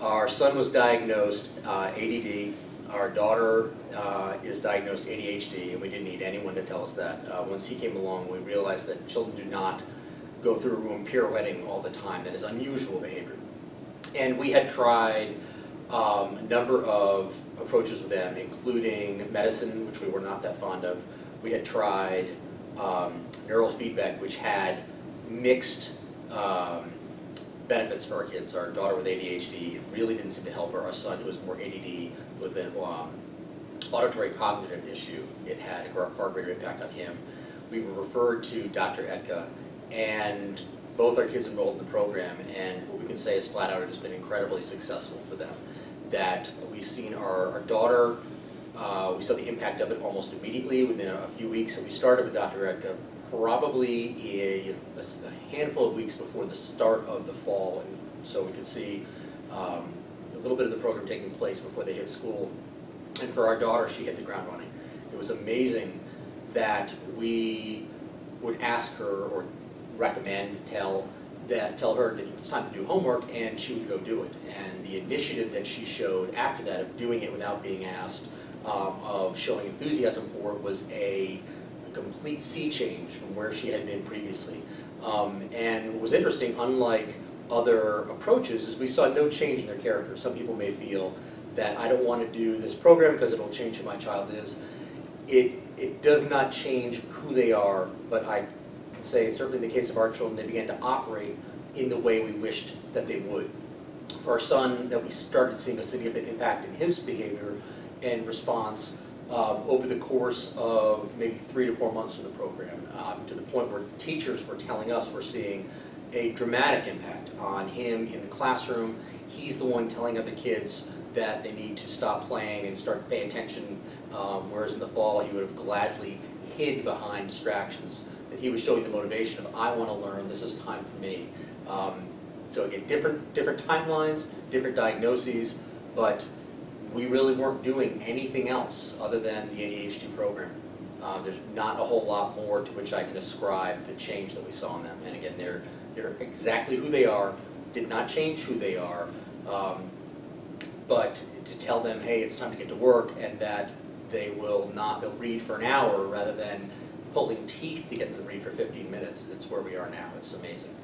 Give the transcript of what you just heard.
Our son was diagnosed ADD. Our daughter is diagnosed ADHD, and we didn't need anyone to tell us that. Once he came along, we realized that children do not go through a room pirouetting all the time. That is unusual behavior. And we had tried a number of approaches with them, including medicine, which we were not that fond of. We had tried neural feedback, which had mixed benefits for our kids. Our daughter with ADHD really didn't seem to help her. Our son, who was more ADD with an auditory cognitive issue, it had a far greater impact on him. We were referred to Dr. Etka, and both our kids enrolled in the program, and what we can say is flat out it has been incredibly successful for them. That we've seen our daughter, we saw the impact of it almost immediately within a few weeks. So we started with Dr. Etka probably a handful of weeks before the start of the fall, and so we could see a little bit of the program taking place before they hit school. And for our daughter, she hit the ground running. It was amazing that we would ask her or recommend, tell her that it's time to do homework, and she would go do it. And the initiative that she showed after that of doing it without being asked, of showing enthusiasm for it, was a complete sea change from where she had been previously. And what was interesting, unlike other approaches, is we saw no change in their character. Some people may feel that I don't want to do this program because it'll change who my child is. It does not change who they are, but I can say, certainly in the case of our children, they began to operate in the way we wished that they would. For our son, that we started seeing a significant impact in his behavior and response over the course of maybe 3 to 4 months of the program, to the point where teachers were telling us we're seeing a dramatic impact on him in the classroom. He's the one telling other kids that they need to stop playing and start paying attention, whereas in the fall he would have gladly hid behind distractions. That he was showing the motivation of, I want to learn, this is time for me. So again, different timelines, different diagnoses, but we really weren't doing anything else other than the ADHD program. There's not a whole lot more to which I can ascribe the change that we saw in them. And again, they're exactly who they are, did not change who they are, but to tell them, hey, it's time to get to work, and that they'll read for an hour rather than pulling teeth to get them to read for 15 minutes. That's where we are now. It's amazing.